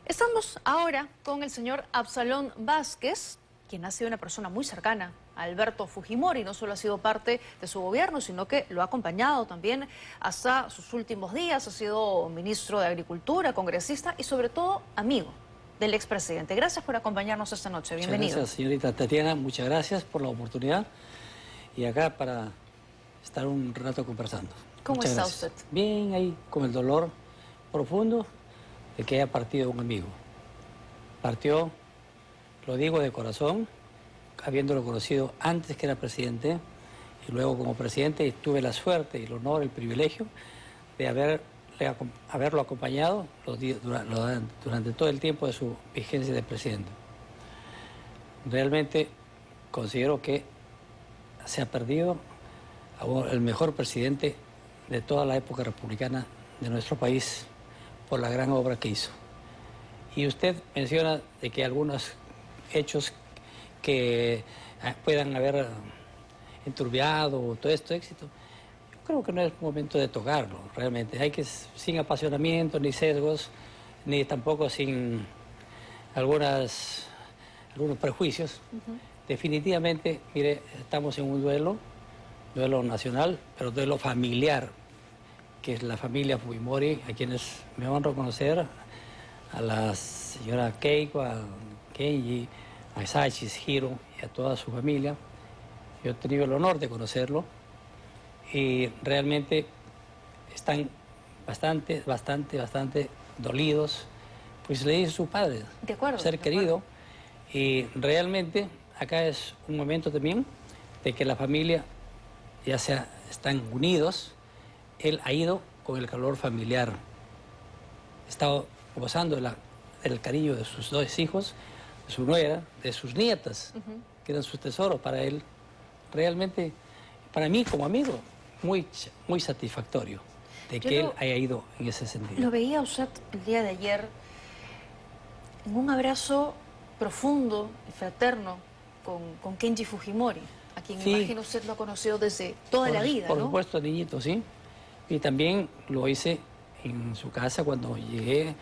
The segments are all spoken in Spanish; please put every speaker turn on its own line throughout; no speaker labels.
Estamos ahora con el señor Absalón Vázquez, quien ha sido una persona muy cercana a Alberto Fujimori. No solo ha sido parte de su gobierno, sino que lo ha acompañado también hasta sus últimos días. Ha sido ministro de Agricultura, congresista y sobre todo amigo del expresidente. Gracias por acompañarnos esta noche. Bienvenido.
Muchas gracias, señorita Tatiana. Muchas gracias por la oportunidad. Y acá para estar un rato conversando.
¿Cómo está usted?
Bien, ahí con el dolor profundo de que haya partido un amigo. Partió, lo digo de corazón, habiéndolo conocido antes que era presidente, y luego como presidente tuve la suerte y el honor, el privilegio de haberlo acompañado durante todo el tiempo de su vigencia de presidente. Realmente considero que se ha perdido el mejor presidente de toda la época republicana de nuestro país por la gran obra que hizo. Y usted menciona de que algunos hechos que puedan haber enturbiado todo este éxito, yo creo que no es momento de tocarlo, realmente. Hay que, sin apasionamiento, ni sesgos, ni tampoco sin algunos prejuicios. Definitivamente, mire, estamos en un duelo nacional, pero duelo familiar, que es la familia Fujimori, a quienes me van a reconocer, a la señora Keiko, a Kenji, a Isachi, Hiro y a toda su familia. Yo he tenido el honor de conocerlo y realmente están bastante dolidos, pues le dice su padre,
De acuerdo,
ser querido, y realmente acá es un momento también de que la familia ya sea están unidos. Él ha ido con el calor familiar, ha estado gozando del cariño de sus dos hijos, de su nuera, de sus nietas, que eran sus tesoros para él. Realmente, para mí como amigo, muy satisfactorio de que él haya ido en ese sentido.
Lo veía usted el día de ayer en un abrazo profundo y fraterno con Kenji Fujimori, a quien
Sí,
imagino usted lo ha conocido desde toda la vida,
por
¿no?
supuesto, niñito, sí. Y también lo hice en su casa cuando llegué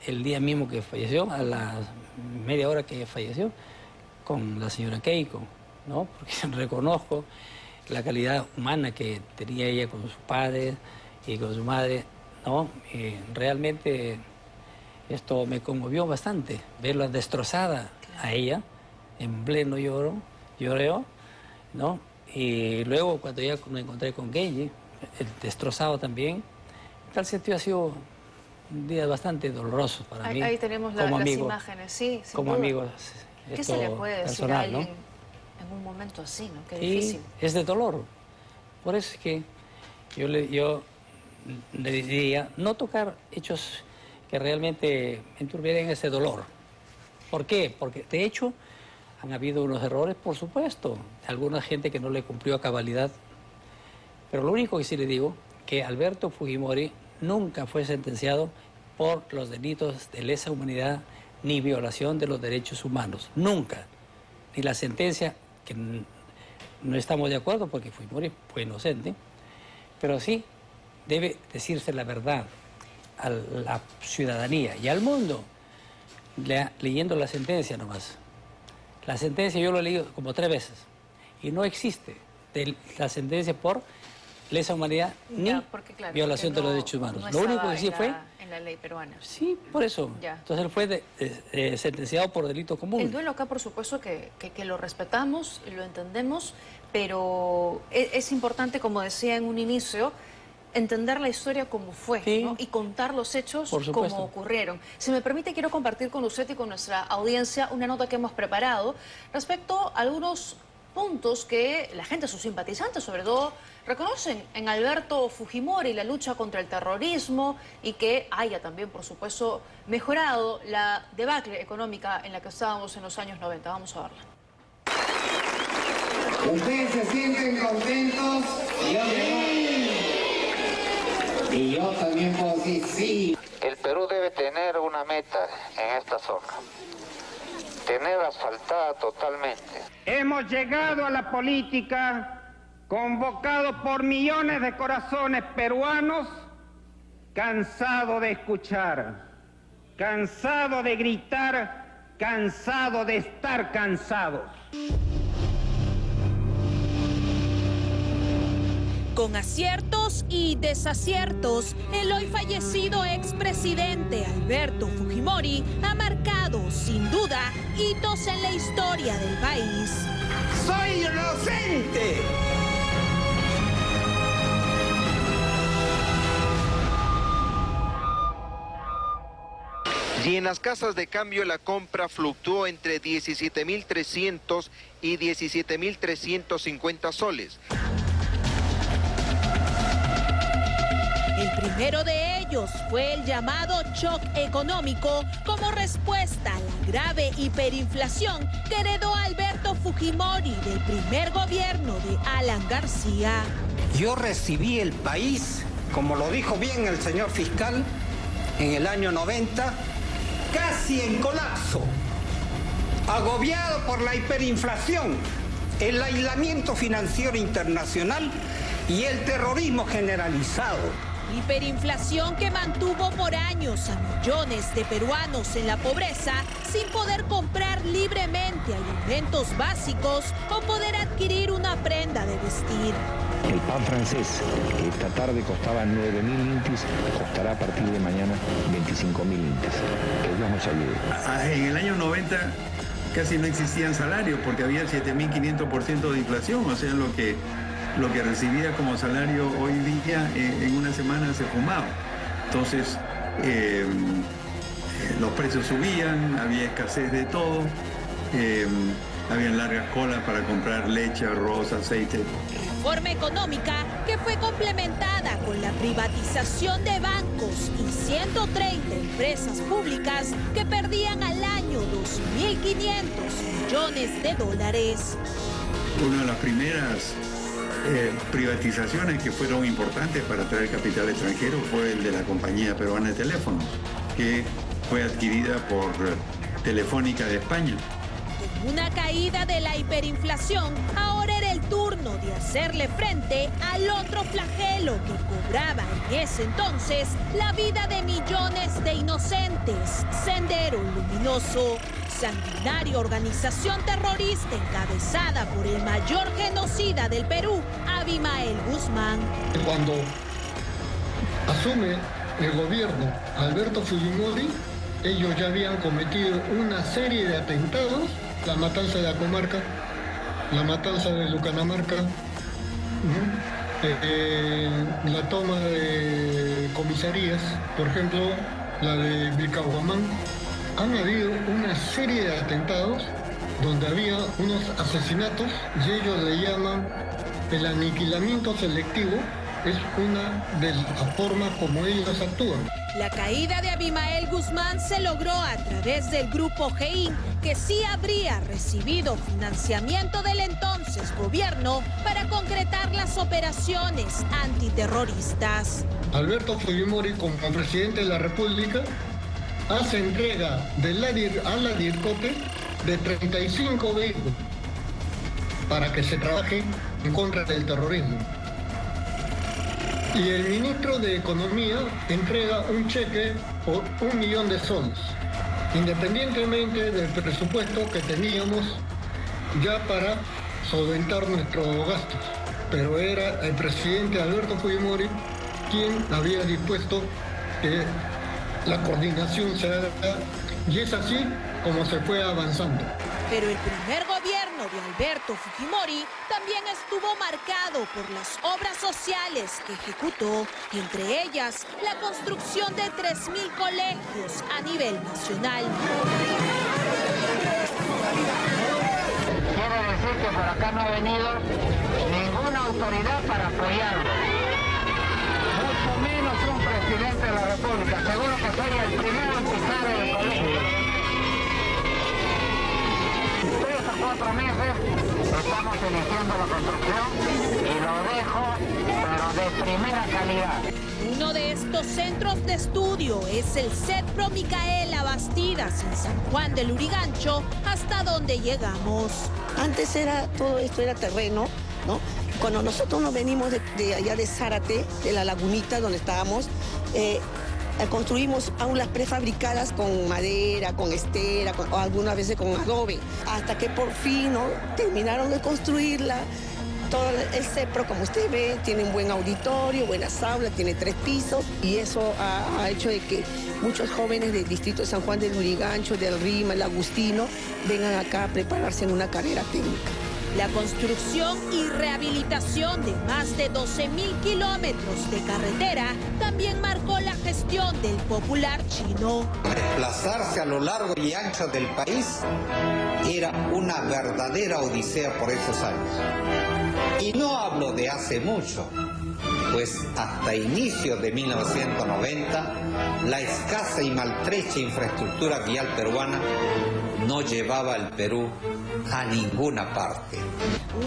el día mismo que falleció, a la media hora que falleció, con la señora Keiko, ¿no? Porque reconozco la calidad humana que tenía ella con su padre y con su madre, ¿no? Y realmente esto me conmovió bastante, verla destrozada a ella, en pleno lloreo, ¿no? Y luego cuando ya me encontré con Kenji, destrozado también, en tal sentido ha sido un día bastante doloroso para mí.
Ahí tenemos las imágenes, sí, sin
como
duda.
amigos.
¿Qué se le puede decir a alguien,
¿no?,
en un momento así, ¿no? Qué
y
difícil.
es de dolor. Por eso es que yo le diría no tocar hechos que realmente enturbieran ese dolor. ¿Por qué? Porque de hecho han habido unos errores, por supuesto, alguna gente que no le cumplió a cabalidad. Pero lo único que sí le digo, que Alberto Fujimori nunca fue sentenciado por los delitos de lesa humanidad ni violación de los derechos humanos. Nunca. Ni la sentencia, que no estamos de acuerdo porque Fujimori fue inocente, pero sí debe decirse la verdad a la ciudadanía y al mundo, leyendo la sentencia nomás. La sentencia yo lo he leído como 3 veces y no existe la sentencia por lesa humanidad ni violación de los derechos humanos.
No
lo único que sí fue
en la ley peruana.
Sí, por eso.
Ya.
Entonces él fue sentenciado por delito común.
El duelo acá, por supuesto, que lo respetamos y lo entendemos, pero es importante, como decía en un inicio, entender la historia como fue,
sí,
¿no? Y contar los hechos como ocurrieron. Si me permite, quiero compartir con usted y con nuestra audiencia una nota que hemos preparado respecto a algunos puntos que la gente, sus simpatizantes sobre todo, reconocen en Alberto Fujimori, la lucha contra el terrorismo y que haya también, por supuesto, mejorado la debacle económica en la que estábamos en los años 90. Vamos a verla.
Ustedes se sienten contentos y yo también puedo decir sí.
El Perú debe tener una meta en esta zona. Tener asfaltada totalmente.
Hemos llegado a la política convocados por millones de corazones peruanos cansados de escuchar cansado de gritar, cansado de estar cansados.
Con aciertos y desaciertos, el hoy fallecido expresidente Alberto Fujimori ha marcado, sin duda, hitos en la historia del país.
¡Soy inocente!
Y en las casas de cambio la compra fluctuó entre 17.300 y 17.350 soles.
El primero de ellos fue el llamado shock económico como respuesta a la grave hiperinflación que heredó Alberto Fujimori del primer gobierno de Alan García.
Yo recibí el país, como lo dijo bien el señor fiscal, en el año 90, casi en colapso, agobiado por la hiperinflación, el aislamiento financiero internacional y el terrorismo generalizado.
Hiperinflación que mantuvo por años a millones de peruanos en la pobreza sin poder comprar libremente alimentos básicos o poder adquirir una prenda de vestir.
El pan francés, que esta tarde costaba 9.000 intis, costará a partir de mañana 25.000 intis. Que Dios nos ayude.
En el año 90 casi no existían salarios porque había 7.500% de inflación, o sea, lo que recibía como salario hoy día en una semana se fumaba. Entonces, los precios subían, había escasez de todo, habían largas colas para comprar leche, arroz, aceite.
Reforma económica que fue complementada con la privatización de bancos y 130 empresas públicas que perdían al año 2.500 millones de dólares.
Una de las primeras privatizaciones que fueron importantes para atraer capital extranjero fue el de la Compañía Peruana de Teléfonos, que fue adquirida por Telefónica de España.
Con una caída de la hiperinflación, ahora era el turno de hacerle frente al otro flagelo que cobraba en ese entonces la vida de millones de inocentes, Sendero Luminoso, sanguinaria organización terrorista encabezada por el mayor genocida del Perú, Abimael Guzmán.
Cuando asume el gobierno Alberto Fujimori, ellos ya habían cometido una serie de atentados, la matanza de Acomarca, la matanza de Lucanamarca, la toma de comisarías, por ejemplo, la de Vilcahuamán. Han habido una serie de atentados donde había unos asesinatos y ellos le llaman el aniquilamiento selectivo. Es una de las formas como ellos actúan.
La caída de Abimael Guzmán se logró a través del grupo GEIN, que sí habría recibido financiamiento del entonces gobierno para concretar las operaciones antiterroristas.
Alberto Fujimori, como presidente de la República, hace entrega a la DIRCOTE de 35 vehículos para que se trabaje en contra del terrorismo. Y el ministro de Economía entrega un cheque por 1 millón de soles, independientemente del presupuesto que teníamos ya para solventar nuestros gastos. Pero era el presidente Alberto Fujimori quien había dispuesto que la coordinación se haga, y es así como se fue avanzando.
Pero el primer gobierno de Alberto Fujimori también estuvo marcado por las obras sociales que ejecutó, entre ellas la construcción de 3.000 colegios a nivel nacional.
Quiero decir que por acá no ha venido ninguna autoridad para apoyarlo, mucho menos un presidente de la República. Seguro que soy el primero en pisar el colegio. 3 o 4 meses estamos iniciando la construcción y lo dejo, pero de primera calidad.
Uno de estos centros de estudio es el CETPRO Micaela Bastidas en San Juan del Lurigancho, hasta donde llegamos.
Antes todo esto era terreno, ¿no? Cuando nosotros nos venimos de allá de Zárate, de la lagunita donde estábamos, Construimos aulas prefabricadas con madera, con estera, o algunas veces con adobe, hasta que por fin, ¿no?, terminaron de construirla. Todo el CEPRO, como usted ve, tiene un buen auditorio, buenas aulas, tiene 3 pisos, y eso ha hecho de que muchos jóvenes del distrito de San Juan del Lurigancho, del Rima, el Agustino, vengan acá a prepararse en una carrera técnica.
La construcción y rehabilitación de más de 12.000 kilómetros de carretera también marcó la gestión del popular chino.
Desplazarse a lo largo y ancho del país era una verdadera odisea por esos años. Y no hablo de hace mucho, pues hasta inicios de 1990, la escasa y maltrecha infraestructura vial peruana no llevaba al Perú a ninguna parte.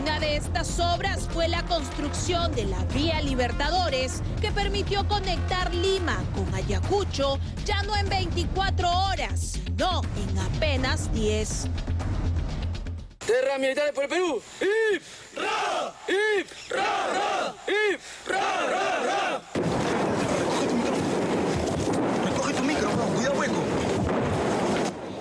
Una de estas obras fue la construcción de la Vía Libertadores, que permitió conectar Lima con Ayacucho ya no en 24 horas, sino en apenas 10.
Tierras militares por el Perú. ¡Ip! ¡Ra! ¡Ip! ¡Ra! ¡Ra! ¡Ip! ¡Ra! ¡Ra! ¡Ra!
Recoge tu micro, bro. Cuidado, hueco.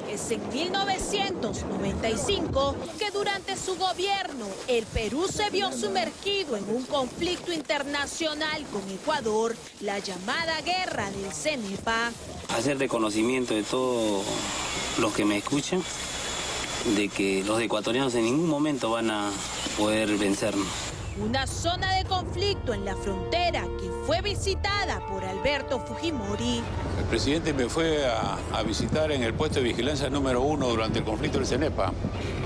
Es en 1995 que durante su gobierno el Perú se vio sumergido en un conflicto internacional con Ecuador, la llamada Guerra del Cenepa.
Hacer reconocimiento de todos los que me escuchan, de que los ecuatorianos en ningún momento van a poder vencernos.
Una zona de conflicto en la frontera que fue visitada por Alberto Fujimori.
El presidente me fue a visitar en el puesto de vigilancia número 1 durante el conflicto del Cenepa.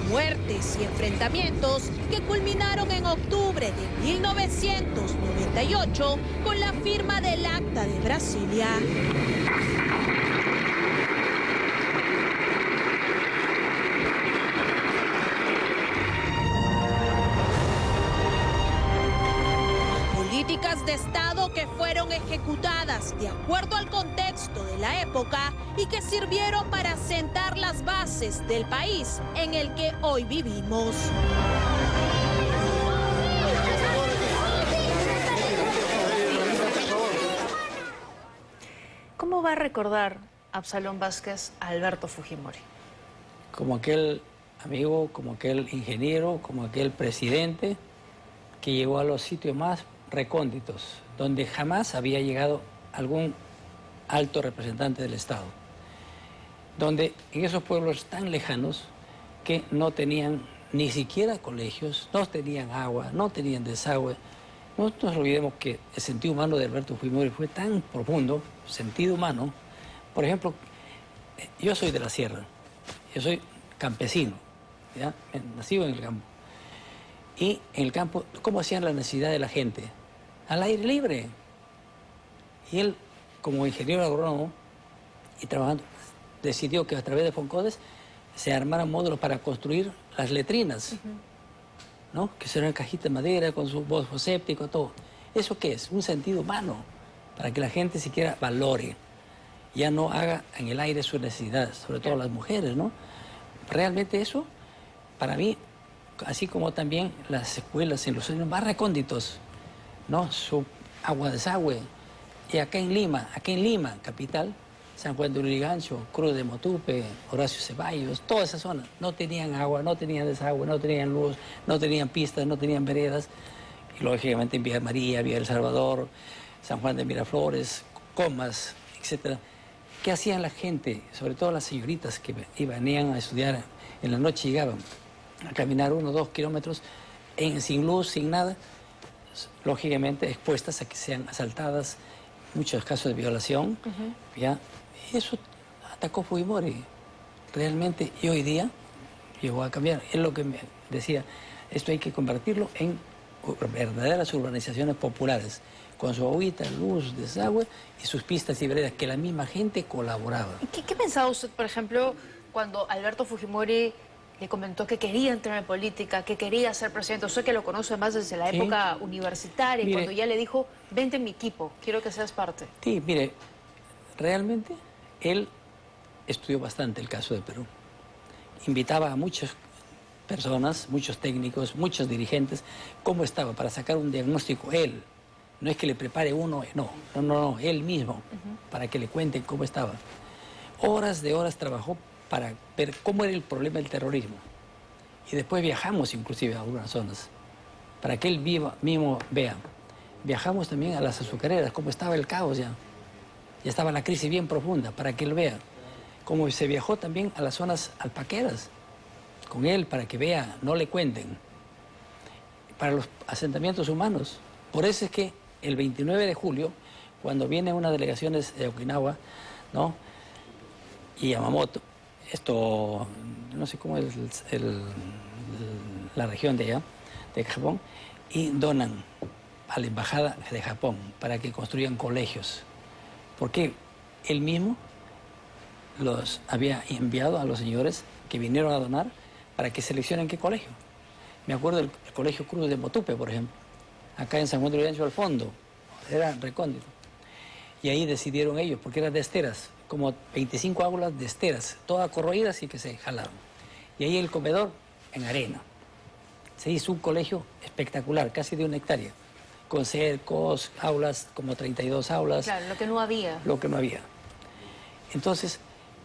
Muertes y enfrentamientos que culminaron en octubre de 1998 con la firma del Acta de Brasilia. Políticas de Estado que fueron ejecutadas de acuerdo al contexto de la época y que sirvieron para sentar las bases del país en el que hoy vivimos.
¿Cómo va a recordar Absalón Vázquez a Alberto Fujimori?
Como aquel amigo, como aquel ingeniero, como aquel presidente que llegó a los sitios más recónditos, donde jamás había llegado algún alto representante del Estado, donde en esos pueblos tan lejanos que no tenían ni siquiera colegios, no tenían agua, no tenían desagüe. No nos olvidemos que el sentido humano de Alberto Fujimori fue tan profundo, sentido humano. Por ejemplo, yo soy de la sierra, yo soy campesino, ¿ya? Nacido en el campo. Y en el campo, ¿cómo hacían la necesidad de la gente? Al aire libre. Y él, como ingeniero agrónomo y trabajando, decidió que a través de Foncodes se armaran módulos para construir las letrinas, ¿no? Que serán cajitas de madera con su bosfo séptico, todo. ¿Eso qué es? Un sentido humano, para que la gente siquiera valore, ya no haga en el aire sus necesidades, sobre todo las mujeres, ¿no? Realmente eso, para mí, así como también las escuelas en los años más recónditos, ¿no? Su agua desagüe. Y acá en Lima, capital, San Juan de Lurigancho, Cruz de Motupe, Horacio Ceballos, toda esa zona, no tenían agua, no tenían desagüe, no tenían luz, no tenían pistas, no tenían veredas. Y lógicamente en Villa María, Villa El Salvador, San Juan de Miraflores, Comas, etc. ¿Qué hacían la gente, sobre todo las señoritas que venían a estudiar en la noche, llegaban a caminar 1 o 2 kilómetros sin luz, sin nada, lógicamente expuestas a que sean asaltadas, muchos casos de violación, ¿ya? Y eso atacó Fujimori realmente, y hoy día llegó a cambiar. Es lo que me decía, esto hay que convertirlo en verdaderas urbanizaciones populares, con su agüita, luz, desagüe y sus pistas y veredas, que la misma gente colaboraba.
¿Qué pensaba usted, por ejemplo, cuando Alberto Fujimori le comentó que quería entrar en política, que quería ser presidente? Usted que lo conoce más desde la época universitaria, mire, cuando ya le dijo, vente en mi equipo, quiero que seas parte.
Sí, mire, realmente él estudió bastante el caso de Perú. Invitaba a muchas personas, muchos técnicos, muchos dirigentes, cómo estaba, para sacar un diagnóstico él, No es que le prepare uno, no, él mismo, para que le cuenten cómo estaba. Horas de horas trabajó para ver cómo era el problema del terrorismo. Y después viajamos inclusive a algunas zonas, para que él mismo vea. Viajamos también a las azucareras, cómo estaba el caos ya. Ya estaba la crisis bien profunda, para que él vea. Como se viajó también a las zonas alpaqueras, con él, para que vea, no le cuenten. Para los asentamientos humanos. Por eso es que el 29 de julio, cuando vienen unas delegaciones de Okinawa, ¿no? Y Yamamoto, esto, no sé cómo es la región de allá, de Japón, y donan a la embajada de Japón para que construyan colegios. Porque él mismo los había enviado a los señores que vinieron a donar para que seleccionen qué colegio. Me acuerdo del Colegio Cruz de Motupe, por ejemplo, acá en San Juan de Lurigancho al fondo, era recóndito. Y ahí decidieron ellos, porque eran de esteras, como 25 aulas de esteras, todas corroídas y que se jalaron. Y ahí el comedor en arena. Se hizo un colegio espectacular, casi de 1 hectárea, con cercos, aulas, como 32 aulas.
Claro, lo que no había.
Lo que no había. Entonces,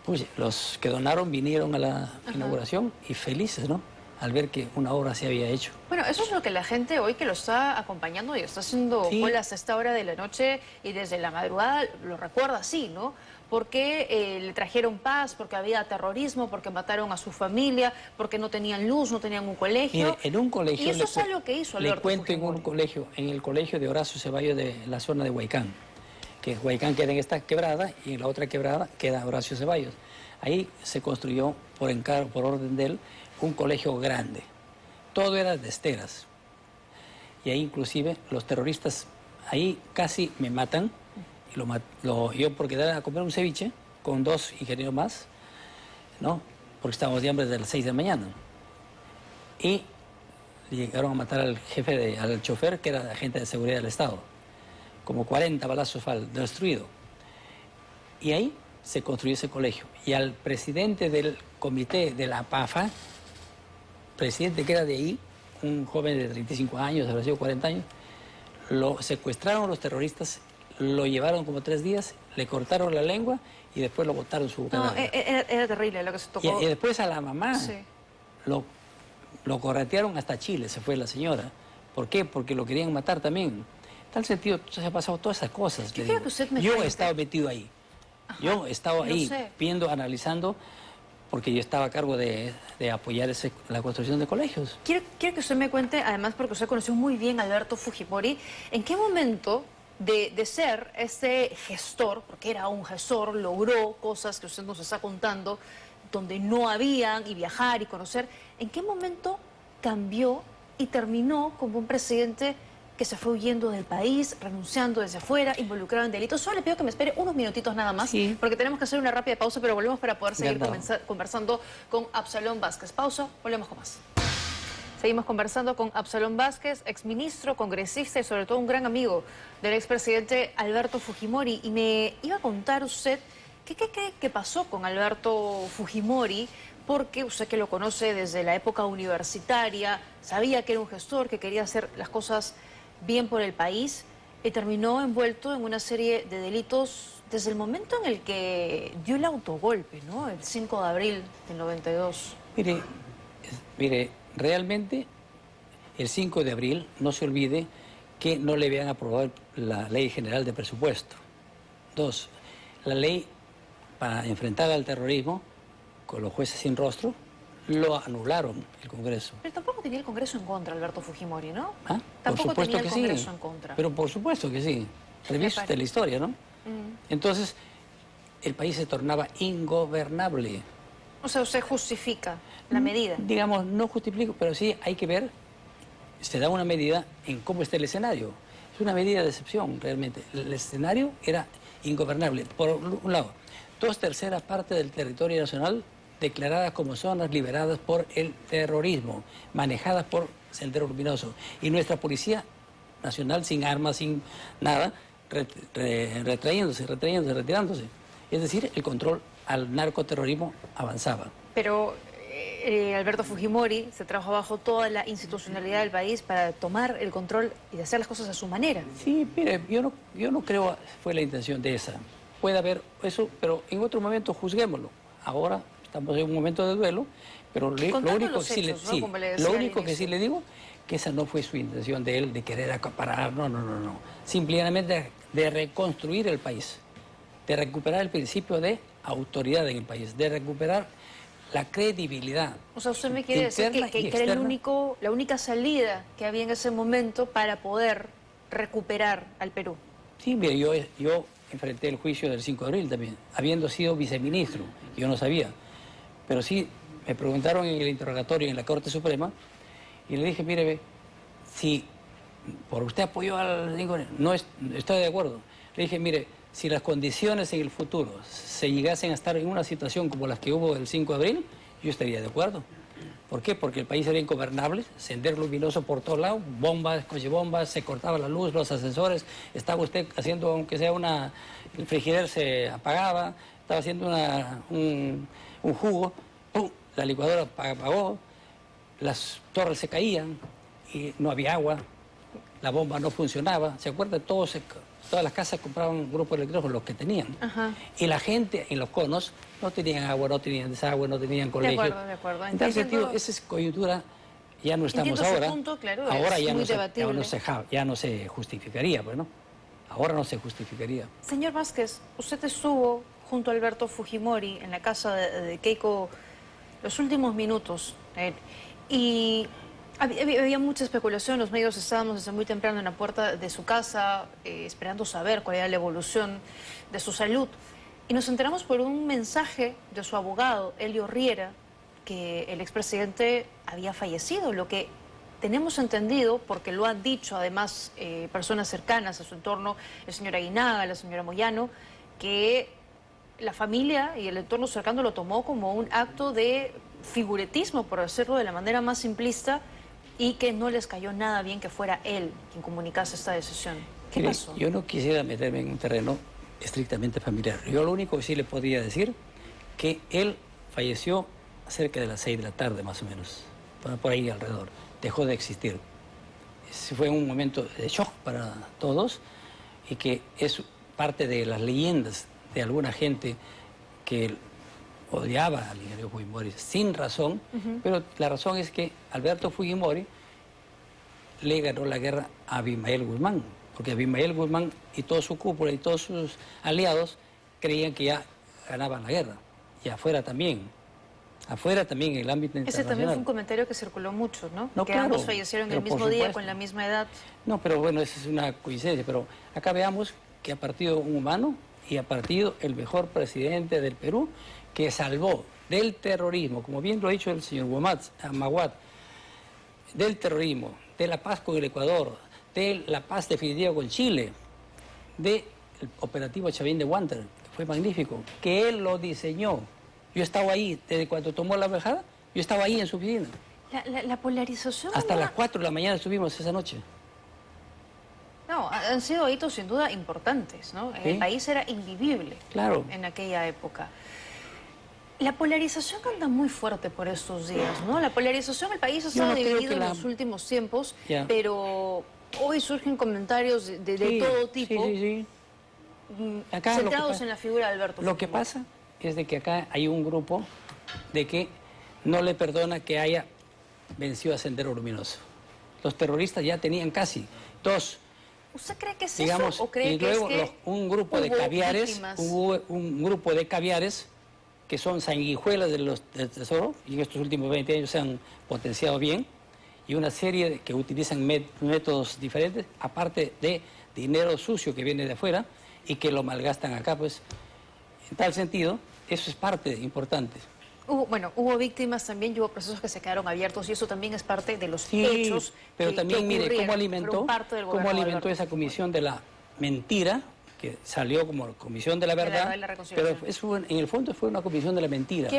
pues los que donaron vinieron a la inauguración y felices, ¿no? Al ver que una obra se había hecho.
Bueno, eso es lo que la gente hoy que lo está acompañando y está haciendo colas a esta hora de la noche y desde la madrugada lo recuerda así, ¿no? Porque le trajeron paz, porque había terrorismo, porque mataron a su familia, porque no tenían luz, no tenían un colegio.
Mire, en un colegio...
Y eso es algo que hizo Alberto
Fujimori. Le cuento en el colegio de Horacio Ceballos de la zona de Huaycán, que Huaycán queda en esta quebrada y en la otra quebrada queda Horacio Ceballos. Ahí se construyó, por encargo, por orden de él, un colegio grande. Todo era de esteras. Y ahí inclusive los terroristas, ahí casi me matan. Yo por quedar a comer un ceviche con 2 ingenieros más, ¿no? Porque estábamos de hambre desde las 6 de la mañana. Y llegaron a matar al jefe, al chofer, que era agente de seguridad del Estado. Como 40 balazos destruido. Y ahí se construyó ese colegio. Y al presidente del comité de la PAFA, presidente que era de ahí, un joven de 35 años, habrá sido 40 años, lo secuestraron los terroristas, lo llevaron como 3 días, le cortaron la lengua y después lo botaron su cadáver.
Era terrible lo que se tocó.
Y después a la mamá lo corretearon hasta Chile, se fue la señora. ¿Por qué? Porque lo querían matar también. En tal sentido, se han pasado todas esas cosas.
Yo quiero que usted me
Yo
cuente.
he estado metido ahí. Yo he estado ahí, viendo, analizando, porque yo estaba a cargo de apoyar la construcción de colegios.
Quiero que usted me cuente, además porque usted conoció muy bien a Alberto Fujimori, ¿en qué momento de ser ese gestor, porque era un gestor, logró cosas que usted nos está contando, donde no habían, y viajar y conocer, ¿en qué momento cambió y terminó como un presidente que se fue huyendo del país, renunciando desde afuera, involucrado en delitos? Solo le pido que me espere unos minutitos nada más, porque tenemos que hacer una rápida pausa, pero volvemos para poder seguir conversando con Absalón Vázquez. Pausa, volvemos con más. Seguimos conversando con Absalón Vázquez, exministro, congresista y sobre todo un gran amigo del expresidente Alberto Fujimori. Y me iba a contar usted qué pasó con Alberto Fujimori, porque usted que lo conoce desde la época universitaria, sabía que era un gestor, que quería hacer las cosas bien por el país, y terminó envuelto en una serie de delitos desde el momento en el que dio el autogolpe, ¿no? El 5 de abril del 92.
Mire, realmente el 5 de abril, no se olvide que no le habían aprobado la Ley General de Presupuesto. 2, la ley para enfrentar al terrorismo con los jueces sin rostro, lo anularon el Congreso.
Pero tampoco tenía el Congreso en contra, Alberto Fujimori, ¿no?
¿Ah?
Tampoco
por supuesto
tenía el
que
Congreso
sí.
en contra.
Pero por supuesto que sí. Revisa usted la historia, ¿no? Entonces, el país se tornaba ingobernable.
O sea, usted justifica la medida.
Digamos, no justifico, pero sí hay que ver, se da una medida en cómo está el escenario. Es una medida de excepción, realmente. El escenario era ingobernable. Por un lado, 2/3 partes del territorio nacional declaradas como zonas liberadas por el terrorismo, manejadas por Sendero Luminoso. Y nuestra Policía Nacional sin armas, sin nada, retirándose. Es decir, el control al narcoterrorismo avanzaba.
Pero Alberto Fujimori se trabajó bajo toda la institucionalidad del país para tomar el control y de hacer las cosas a su manera.
Sí, mire, yo no creo fue la intención de esa. Puede haber eso, pero en otro momento juzguémoslo. Ahora estamos en un momento de duelo, pero lo único que sí le digo, que esa no fue su intención de él, de querer acaparar, no. Simplemente de reconstruir el país, de recuperar el principio de autoridad en el país, de recuperar la credibilidad.
O sea, usted me quiere decir que era la única salida que había en ese momento para poder recuperar al Perú.
Sí, mire, yo enfrenté el juicio del 5 de abril también, habiendo sido viceministro, yo no sabía. Pero sí, me preguntaron en el interrogatorio en la Corte Suprema, y le dije, mire, si por usted apoyó al 5 de abril, no estoy de acuerdo. Le dije, mire, si las condiciones en el futuro se llegasen a estar en una situación como las que hubo el 5 de abril, yo estaría de acuerdo. ¿Por qué? Porque el país era ingobernable, sendero luminoso por todos lados, bombas, cochebombas, se cortaba la luz, los ascensores, estaba usted haciendo, aunque sea el frigider se apagaba, estaba haciendo un jugo, ¡pum!, la licuadora apagó, las torres se caían y no había agua, la bomba no funcionaba, ¿se acuerda? Todas las casas compraban grupos electrógenos, los que tenían. Ajá. Y la gente en los conos no tenían agua, no tenían desagüe, no tenían colegio.
De acuerdo.
En tal sentido, esa es coyuntura, ya no estamos ahora.
Punto, claro,
ahora ya no se justificaría, pues, ¿no? Ahora no se justificaría.
Señor Vázquez, usted estuvo junto a Alberto Fujimori en la casa de Keiko los últimos minutos. Y había mucha especulación, los medios estábamos desde muy temprano en la puerta de su casa, esperando saber cuál era la evolución de su salud. Y nos enteramos por un mensaje de su abogado, Elio Riera, que el expresidente había fallecido, lo que tenemos entendido, porque lo han dicho además personas cercanas a su entorno, el señor Aguinaga, la señora Moyano, que la familia y el entorno cercano lo tomó como un acto de figuretismo, por hacerlo de la manera más simplista, y que no les cayó nada bien que fuera él quien comunicase esta decisión. ¿Qué pasó?
Yo no quisiera meterme en un terreno estrictamente familiar. Yo lo único que sí le podría decir que él falleció cerca de las 6 de la tarde, más o menos, por ahí alrededor. Dejó de existir. Fue un momento de shock para todos y que es parte de las leyendas de alguna gente que odiaba al ingeniero Fujimori sin razón, pero la razón es que Alberto Fujimori le ganó la guerra a Abimael Guzmán, porque Abimael Guzmán y toda su cúpula y todos sus aliados creían que ya ganaban la guerra, y afuera también en el ámbito internacional.
Ese también fue un comentario que circuló mucho, ¿no? Que
claro,
ambos fallecieron el mismo día, con la misma edad.
No, pero bueno, esa es una coincidencia, pero acá veamos que ha partido un humano y ha partido el mejor presidente del Perú, que salvó del terrorismo, como bien lo ha dicho el señor Maguad, del terrorismo, de la paz con el Ecuador, de la paz definitiva con Chile, del operativo Chavín de Huántar, que fue magnífico, que él lo diseñó. Yo estaba ahí, desde cuando tomó la embajada, yo estaba ahí en su oficina.
La polarización...
Hasta las 4 de la mañana estuvimos esa noche.
No, han sido hitos sin duda importantes, ¿no?
¿Sí?
El país era invivible,
claro,
en aquella época. La polarización anda muy fuerte por estos días, ¿no? La polarización, el país ha estado dividido en los últimos tiempos, pero hoy surgen comentarios de todo tipo,
acá
centrados en la figura de Alberto Fujimori.
Lo que pasa es de que acá hay un grupo de que no le perdona que haya vencido a Sendero Luminoso. Los terroristas ya tenían casi 2.
¿Usted cree que es
digamos,
eso o cree
y
que
luego
es que
un grupo de caviares,
víctimas?
Hubo un grupo de caviares que son sanguijuelas del tesoro, y en estos últimos 20 años se han potenciado bien, y una serie que utilizan métodos diferentes, aparte de dinero sucio que viene de afuera y que lo malgastan acá, pues, en tal sentido, eso es parte importante.
Hubo víctimas también, y hubo procesos que se quedaron abiertos, y eso también es parte de los hechos
pero
que,
mire,
ocurrieron,
cómo alimentó esa comisión de la mentira, que salió como comisión de la verdad, pero en el fondo fue una comisión de la mentira.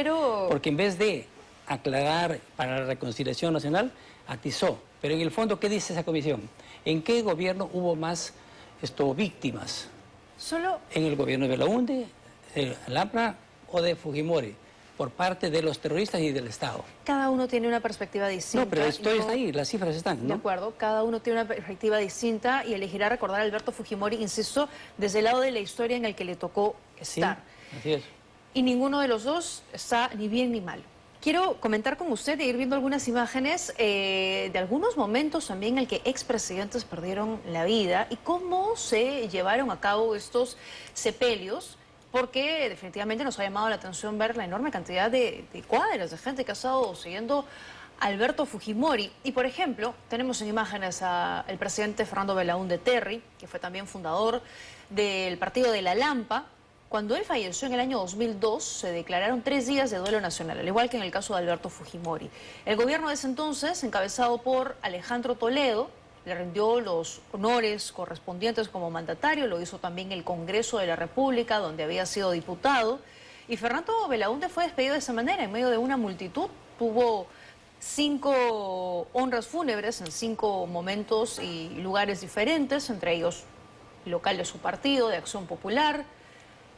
Porque en vez de aclarar para la reconciliación nacional, atizó. Pero en el fondo, ¿qué dice esa comisión? ¿En qué gobierno hubo más víctimas?
Solo...
¿En el gobierno de Belaúnde, de Lapra o de Fujimori? por parte de los terroristas y del Estado.
Cada uno tiene una perspectiva distinta.
No, pero esto está ahí, las cifras están, ¿no?
De acuerdo, cada uno tiene una perspectiva distinta y elegirá recordar a Alberto Fujimori, insisto, desde el lado de la historia en el que le tocó estar.
Sí, así es.
Y ninguno de los dos está ni bien ni mal. Quiero comentar con usted e ir viendo algunas imágenes de algunos momentos también en el que expresidentes perdieron la vida y cómo se llevaron a cabo estos sepelios, porque definitivamente nos ha llamado la atención ver la enorme cantidad de cuadros de gente que ha estado siguiendo a Alberto Fujimori. Y, por ejemplo, tenemos en imágenes al presidente Fernando Belaúnde Terry, que fue también fundador del partido de La Lampa. Cuando él falleció en el año 2002, se declararon 3 días de duelo nacional, al igual que en el caso de Alberto Fujimori. El gobierno de ese entonces, encabezado por Alejandro Toledo, le rindió los honores correspondientes como mandatario, lo hizo también el Congreso de la República, donde había sido diputado. Y Fernando Belaúnde fue despedido de esa manera, en medio de una multitud. Tuvo 5 honras fúnebres en 5 momentos y lugares diferentes, entre ellos el local de su partido, de Acción Popular,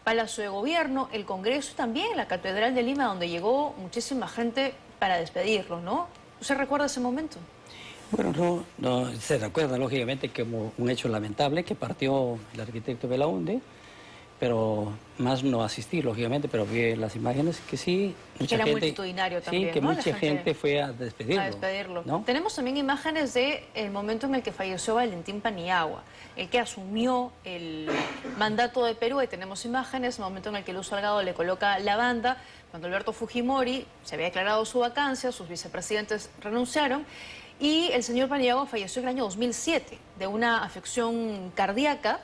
Palacio de Gobierno, el Congreso y también la Catedral de Lima, donde llegó muchísima gente para despedirlo, ¿no? ¿Usted recuerda ese momento?
Bueno, no se recuerda lógicamente como un hecho lamentable que partió el arquitecto Belaúnde, pero más no asistí, lógicamente, pero vi las imágenes que sí, mucha
era
gente,
multitudinario también,
sí, que
¿no?
mucha gente fue a despedirlo. ¿No?
Tenemos también imágenes del momento en el que falleció Valentín Paniagua, el que asumió el mandato de Perú. Y tenemos imágenes, el momento en el que Luz Salgado le coloca la banda, cuando Alberto Fujimori se había declarado su vacancia, sus vicepresidentes renunciaron, y el señor Paniagua falleció en el año 2007 de una afección cardíaca.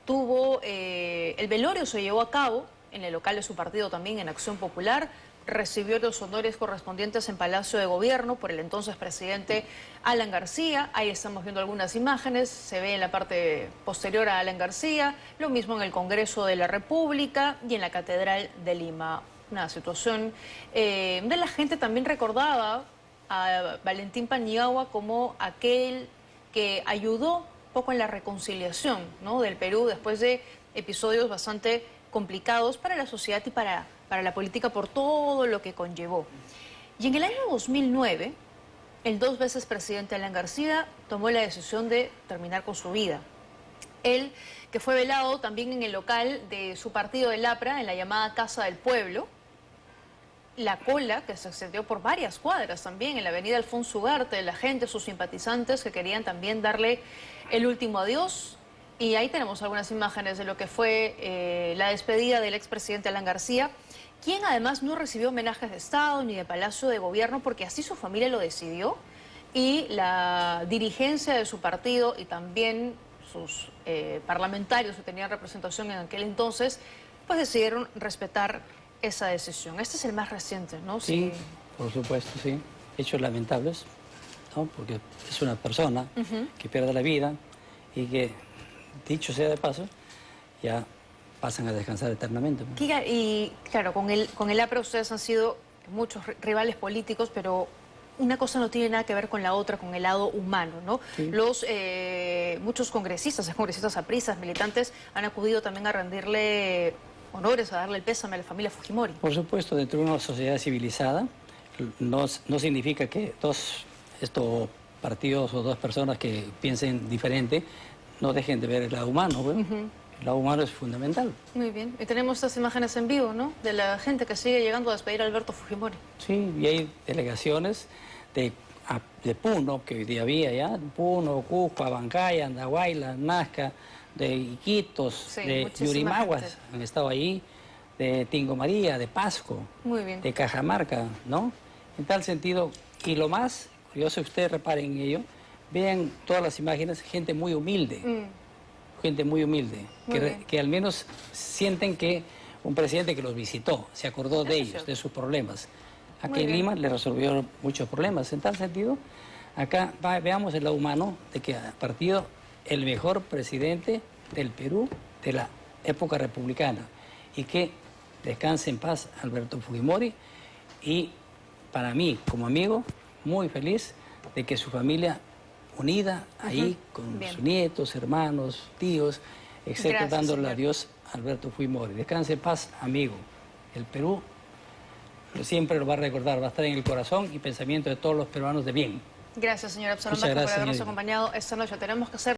Tuvo el velorio, se llevó a cabo en el local de su partido también, en Acción Popular. Recibió los honores correspondientes en Palacio de Gobierno por el entonces presidente Alan García. Ahí estamos viendo algunas imágenes, se ve en la parte posterior a Alan García, lo mismo en el Congreso de la República y en la Catedral de Lima. Una situación donde la gente también recordaba a Valentín Paniagua como aquel que ayudó poco en la reconciliación, ¿no?, del Perú después de episodios bastante complicados para la sociedad y para la política por todo lo que conllevó. Y en el año 2009, el 2 veces presidente Alan García tomó la decisión de terminar con su vida. Él, que fue velado también en el local de su partido del APRA, en la llamada Casa del Pueblo, la cola que se extendió por varias cuadras también en la avenida Alfonso Ugarte, la gente, sus simpatizantes que querían también darle el último adiós. Y ahí tenemos algunas imágenes de lo que fue la despedida del expresidente Alan García, quien además no recibió homenajes de Estado ni de Palacio de Gobierno, porque así su familia lo decidió, y la dirigencia de su partido y también sus parlamentarios que tenían representación en aquel entonces, pues decidieron respetar esa decisión. Este es el más reciente, ¿no?
Sí, por supuesto, sí. Hechos lamentables, ¿no? Porque es una persona que pierde la vida y que, dicho sea de paso, ya pasan a descansar eternamente, ¿no?
Y claro, con el APRA ustedes han sido muchos rivales políticos, pero una cosa no tiene nada que ver con la otra, con el lado humano, ¿no? Sí. Muchos congresistas apristas, militantes, han acudido también a rendirle honores, a darle el pésame a la familia Fujimori.
Por supuesto, dentro de una sociedad civilizada, no significa que estos partidos o dos personas que piensen diferente no dejen de ver el lado humano, ¿no? El lado humano es fundamental.
Muy bien. Y tenemos estas imágenes en vivo, ¿no?, de la gente que sigue llegando a despedir a Alberto Fujimori.
Sí, y hay delegaciones de Puno, que hoy día había ya, Puno, Cusco, Abancaya, Andahuayla, Nazca, de Iquitos, sí, de Yurimaguas, han estado ahí, de Tingo María, de Pasco,
muy bien,
de Cajamarca, ¿no? En tal sentido, y lo más curioso, ustedes reparen en ello, vean todas las imágenes, gente muy humilde, gente muy humilde, que al menos sienten que un presidente que los visitó, se acordó de ellos, de sus problemas. Aquí en Lima le resolvió muchos problemas. En tal sentido, acá veamos el lado humano de que ha partido el mejor presidente del Perú de la época republicana, y que descanse en paz Alberto Fujimori, y para mí, como amigo, muy feliz de que su familia unida ahí con sus nietos, hermanos, tíos, etcétera, dándole adiós a Alberto Fujimori. Descanse en paz, amigo. El Perú pero siempre lo va a recordar, va a estar en el corazón y pensamiento de todos los peruanos de bien.
Gracias, señor Absalón
Muchas
Vázquez, por
gracias,
habernos
señorita.
acompañado esta noche. Tenemos que hacer